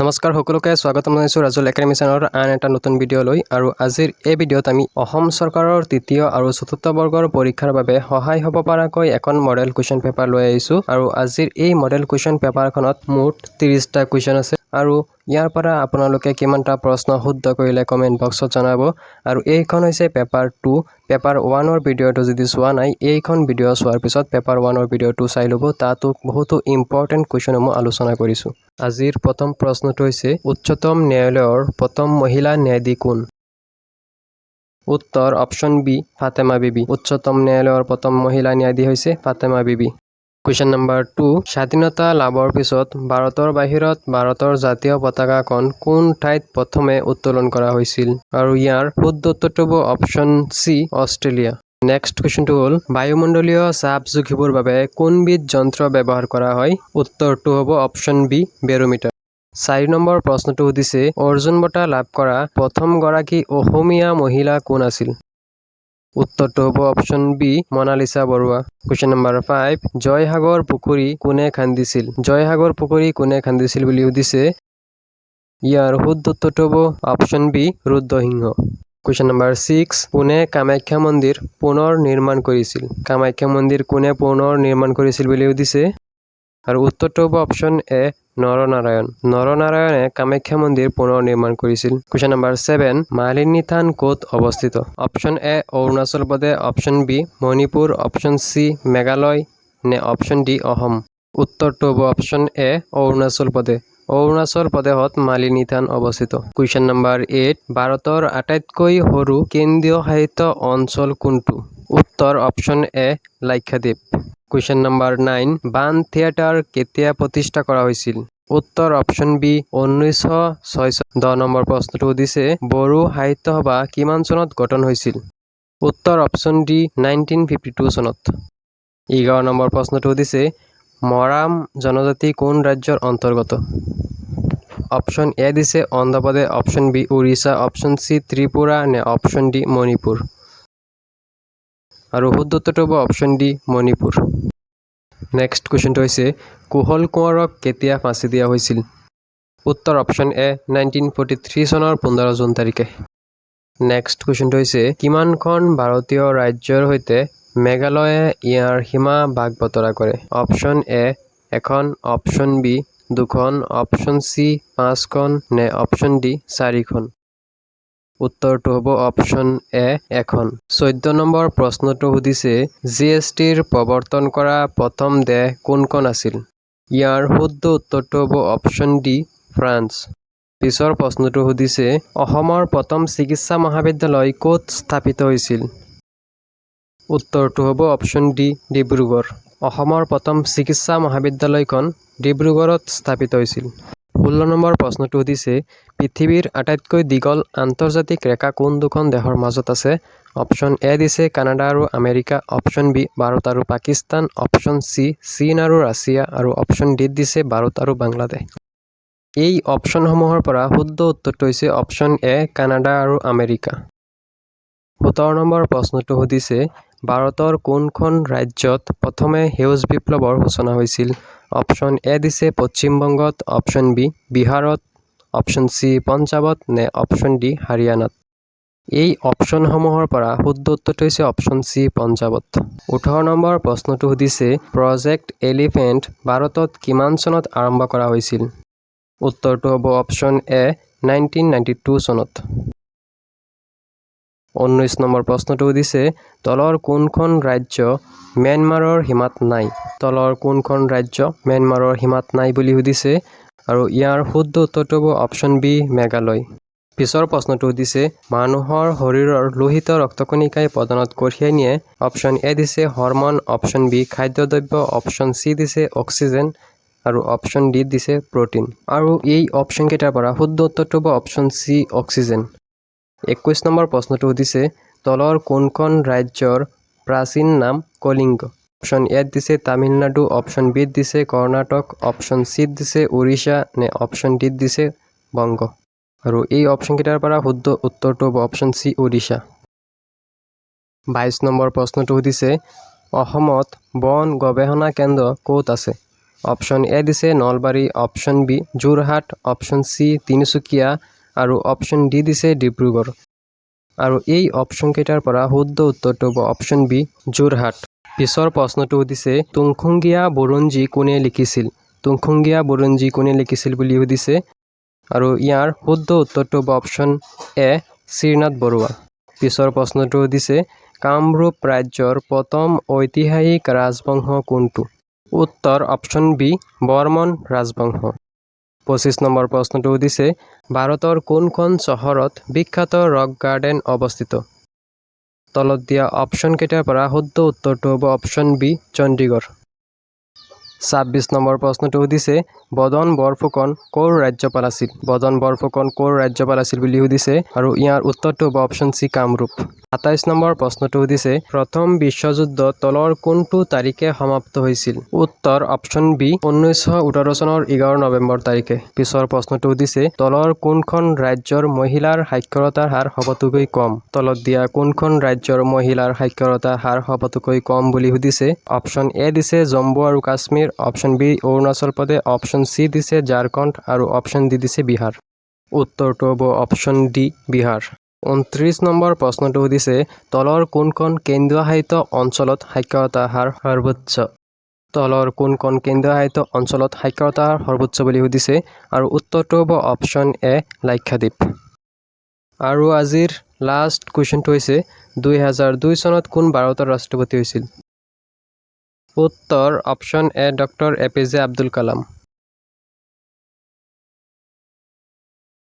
নমস্কাৰ সকলোকে স্বাগতম জনাইছোঁ ৰাজুল একাডেমি চেনেলৰ আন এটা নতুন ভিডিঅ'লৈ আৰু আজিৰ এই ভিডিঅ'ত আমি অসম চৰকাৰৰ তৃতীয় আৰু চতুৰ্থ বৰ্গৰ পৰীক্ষাৰ বাবে সহায় হ'ব পৰাকৈ এখন মডেল কুৱেশ্যন পেপাৰ লৈ আহিছোঁ আৰু আজিৰ এই মডেল কুৱেশ্যন পেপাৰখনত মুঠ 30টা কুৱেশ্যন আছে আৰু ইয়াৰ পৰা আপোনালোকে কিমানটা প্ৰশ্ন শুদ্ধ কৰিলে কমেণ্ট বক্সত জনাব আৰু এইখন হৈছে পেপাৰ 2 পেপাৰ 1ৰ ভিডিঅ'টো যদি চোৱা নাই এইখন ভিডিঅ' চোৱাৰ পিছত পেপাৰ 1ৰ ভিডিঅ'টো চাই ল'ব তাতো বহুতো ইম্পৰ্টেণ্ট কুৱেশ্যনসমূহ আলোচনা কৰিছোঁ আজিৰ প্ৰথম প্ৰশ্নটো হৈছে উচ্চতম ন্যায়ালয়ৰ প্ৰথম মহিলা ন্যায়াধীশ কোন উত্তৰ অপশ্যন বি ফাতেমা বিবি উচ্চতম ন্যায়ালয়ৰ প্ৰথম মহিলা ন্যায়াধীশ হৈছে ফাতেমা বিবি কুৱেশ্যন নম্বৰ 2 স্বাধীনতা লাভৰ পিছত ভাৰতৰ বাহিৰত ভাৰতৰ জাতীয় পতাকাখন কোন ঠাইত প্ৰথমে উত্তোলন কৰা হৈছিল আৰু ইয়াৰ শুদ্ধ উত্তৰটো হ'ব অপশ্যন চি অষ্ট্ৰেলিয়া নেক্সট কুৱেশ্যনটো হ'ল বায়ুমণ্ডলীয় চাপ জুখিবৰ বাবে কোনবিধ যন্ত্ৰ ব্যৱহাৰ কৰা হয় উত্তৰটো হ'ব অপশ্যন বি বেৰোমিটাৰ 4 নম্বৰ প্ৰশ্নটো সুধিছে অৰ্জুন বঁটা লাভ কৰা প্ৰথম গৰাকী অসমীয়া মহিলা কোন আছিল উত্তৰটো হ'ব option B Monalisa Baruah question number 5 Joysagar পুখুৰী কোনে খান্দিছিল জয়সাগৰ পুখুৰী কোনে খান্দিছিল বুলি সুধিছে ইয়াৰ শুদ্ধ উত্তৰটো হ'ব option B Rudra Singha question number 6 কোনে কামাখ্যা মন্দিৰ পুনৰ নিৰ্মাণ কৰিছিল কামাখ্যা মন্দিৰ কোনে পুনৰ নিৰ্মাণ কৰিছিল বুলি সুধিছে আৰু উত্তৰটো হ'ব অপশ্যন এ নৰনাৰায়ণে কামাখ্যা মন্দিৰ পুনৰ নিৰ্মাণ কৰিছিল কুৱেশ্যন নম্বৰ 7 মালিনী থান ক'ত অৱস্থিত option A Arunachal Pradesh option B Manipur option C Meghalaya নে অপশ্যন ডি অসম উত্তৰটো হ'ব অপশ্যন এ অৰুণাচল প্ৰদেশত মালিনী থান অৱস্থিত কুৱেশ্যন নম্বৰ 8 ভাৰতৰ আটাইতকৈ সৰু কেন্দ্ৰীয় শাসিত অঞ্চল কোনটো উত্তৰ option A Lakshadweep question number 9 Baan theatre কেতিয়া প্ৰতিষ্ঠা কৰা হৈছিল উত্তৰ অপশ্যন বি 1906 10 নম্বৰ প্ৰশ্নটো সুধিছে বড়ো সাহিত্য সভা কিমান চনত গঠন হৈছিল উত্তৰ অপশ্যন ডি 1952 চনত 11 নম্বৰ প্ৰশ্নটো সুধিছে মৰাম জনজাতি কোন ৰাজ্যৰ অন্তৰ্গত অপশ্যন এ দিছে Andhra Pradesh option B Orissa option C Tripura নে অপশ্যন ডি মণিপুৰ আৰু শুদ্ধ উত্তৰটো হ'ব অপশ্যন ডি মণিপুৰ নেক্সট কুৱেশ্যনটো হৈছে কুশল কোঁৱৰক কেতিয়া ফাঁচি দিয়া হৈছিল উত্তৰ অপশ্যন এ 1943 চনৰ 15 জুন তাৰিখে নেক্সট কুৱেশ্যনটো হৈছে কিমানখন ভাৰতীয় ৰাজ্যৰ সৈতে মেঘালয়ে ইয়াৰ সীমা ভাগ বতৰা কৰে অপশ্যন এ এখন অপশ্যন বি দুখন অপশ্যন চি 5খন নে অপশ্যন ডি 4খন উত্তৰটো হ'ব অপশ্যন এ এখন 14 নম্বৰ প্ৰশ্নটো সুধিছে জিএছটিৰ প্ৰৱৰ্তন কৰা প্ৰথম দেশ কোনখন আছিল ইয়াৰ শুদ্ধ উত্তৰটো হ'ব অপশ্যন ডি ফ্ৰান্স পিছৰ প্ৰশ্নটো সুধিছে অসমৰ প্ৰথম চিকিৎসা মহাবিদ্যালয় ক'ত স্থাপিত হৈছিল উত্তৰটো হ'ব অপশ্যন ডি ডিব্ৰুগড় অসমৰ প্ৰথম চিকিৎসা মহাবিদ্যালয়খন ডিব্ৰুগড়ত স্থাপিত হৈছিল 16 নম্বৰ প্ৰশ্নটো সুধিছে পৃথিৱীৰ আটাইতকৈ দীঘল আন্তৰ্জাতিক ৰেখা কোন দুখন দেশৰ মাজত আছে অপশ্যন এ দিছে কানাডা আৰু আমেৰিকা অপশ্যন বি ভাৰত আৰু পাকিস্তান অপশ্যন চি চীন আৰু ৰাছিয়া আৰু অপশ্যন ডি দিছে ভাৰত আৰু বাংলাদেশ এই অপশ্যনসমূহৰ পৰা শুদ্ধ উত্তৰটো হৈছে অপশ্যন এ কানাডা আৰু আমেৰিকা 17 নম্বৰ প্ৰশ্নটো সুধিছে ভাৰতৰ কোনখন ৰাজ্যত প্ৰথমে সেউজ বিপ্লৱৰ সূচনা হৈছিল অপশ্যন এ দিছে পশ্চিম বংগত অপশ্যন বি বিহাৰত অপশ্যন চি পঞ্জাৱত নে অপশ্যন ডি হাৰিয়ানাত এই অপশ্যনসমূহৰ পৰা শুদ্ধ উত্তৰটো হৈছে অপশ্যন চি পঞ্জাৱত 18 নম্বৰ প্ৰশ্নটো সুধিছে প্ৰজেক্ট এলিফেণ্ট ভাৰতত কিমান চনত আৰম্ভ কৰা হৈছিল উত্তৰটো হ'ব অপশ্যন এ 1992 চনত 19 নম্বৰ প্ৰশ্নটো সুধিছে তলৰ কোনখন ৰাজ্য ম্যানমাৰৰ সীমাত নাই বুলি সুধিছে আৰু ইয়াৰ শুদ্ধ উত্তৰটো হ'ব অপশ্যন বি মেঘালয় পিছৰ প্ৰশ্নটো সুধিছে মানুহৰ শৰীৰৰ লোহিত ৰক্তকণিকাই প্ৰদানত কঢ়িয়াই নিয়ে অপশ্যন এ দিছে হৰমন অপশ্যন বি খাদ্যদ্ৰব্য অপশ্যন চি দিছে অক্সিজেন আৰু অপশ্যন ডি দিছে প্ৰটিন আৰু এই অপশ্যন কেইটাৰ পৰা শুদ্ধ উত্তৰটো হ'ব অপশ্যন চি অক্সিজেন 21 নম্বৰ প্ৰশ্নটো সুধিছে তলৰ কোনখন ৰাজ্যৰ প্ৰাচীন নাম কলিংগ অপশ্যন এ দিছে তামিলনাডু অপশ্যন বি দিছে কৰ্ণাটক অপশ্যন চি দিছে উৰিষ্যা নে অপশ্যন ডি দিছে বংগ আৰু এই অপশ্যন কেইটাৰ পৰা শুদ্ধ উত্তৰটো হ'ব অপশ্যন চি উৰিষ্যা 22 নম্বৰ প্ৰশ্নটো সুধিছে অসমত বন গৱেষণা কেন্দ্ৰ ক'ত আছে অপশ্যন এ দিছে Nalbari, option B Jorhat, option C Tinsukia আৰু অপশ্যন ডি দিছে ডিব্ৰুগড়। আৰু এই অপশ্যনকেইটাৰ পৰা শুদ্ধ উত্তৰটো হ'ব অপশ্যন বি যোৰহাট। পিছৰ প্ৰশ্নটো সুধিছে তুংখুংগীয়া বুৰঞ্জী কোনে লিখিছিল? তুংখুংগীয়া বুৰঞ্জী কোনে লিখিছিল বুলি সুধিছে আৰু ইয়াৰ শুদ্ধ উত্তৰটো হ'ব অপশ্যন এ শ্ৰীনাথ বৰুৱা। পিছৰ প্ৰশ্নটো সুধিছে কামৰূপ ৰাজ্যৰ প্ৰথম ঐতিহাসিক ৰাজবংশ কোনটো? উত্তৰ অপশ্যন বি বৰ্মন ৰাজবংশ। 25 নম্বৰ প্ৰশ্নটো সুধিছে ভাৰতৰ কোনখন চহৰত বিখ্যাত ৰক গাৰ্ডেন অৱস্থিত? তলত দিয়া অপশ্যনকেইটাৰ পৰা শুদ্ধ উত্তৰটো হ'ব অপশ্যন বি চণ্ডীগড়। 26 নম্বৰ প্ৰশ্নটো সুধিছে বদন বৰফুকন ক'ৰ ৰাজ্যপাল আছিল? বদন বৰফুকন ক'ৰ ৰাজ্যপাল আছিল বুলি সুধিছে আৰু ইয়াৰ উত্তৰটো হ'ব অপশ্যন চি কামৰূপ। 27 নম্বৰ প্ৰশ্নটো সুধিছে প্ৰথম বিশ্বযুদ্ধ তলৰ কোনটো তাৰিখে সমাপ্ত হৈছিল? উত্তৰ অপশ্যন বি 1918 চনৰ 11 নৱেম্বৰ তাৰিখে। পিছৰ প্ৰশ্নটো সুধিছে তলৰ কোনখন ৰাজ্যৰ মহিলাৰ সাক্ষৰতাৰ হাৰ সবতকৈ কম? তলত দিয়া কোনখন ৰাজ্যৰ মহিলাৰ সাক্ষৰতাৰ হাৰ সবতকৈ কম বুলি সুধিছে? অপশ্যন এ দিছে জম্মু আৰু Kashmir, option B Arunachal Pradesh, option C দিছে ঝাৰখণ্ড আৰু অপশ্যন ডি দিছে বিহাৰ। উত্তৰটো হ'ব অপশ্যন ডি বিহাৰ। 29 নম্বৰ প্ৰশ্নটো সুধিছে তলৰ কোনখন কেন্দ্ৰীয় শাসিত অঞ্চলত সাক্ষৰতাৰ হাৰ সৰ্বোচ্চ? তলৰ কোনখন কেন্দ্ৰীয় শাসিত অঞ্চলত সাক্ষৰতাৰ হাৰ সৰ্বোচ্চ বুলি সুধিছে আৰু উত্তৰটো হ'ব অপশ্যন এ লাক্ষাদ্বীপ। আৰু আজিৰ লাষ্ট কুৱেশ্যনটো হৈছে 2002 চনত কোন ভাৰতৰ ৰাষ্ট্ৰপতি হৈছিল? উত্তৰ অপশ্যন এ ডক্টৰ APJ আব্দুল কালাম।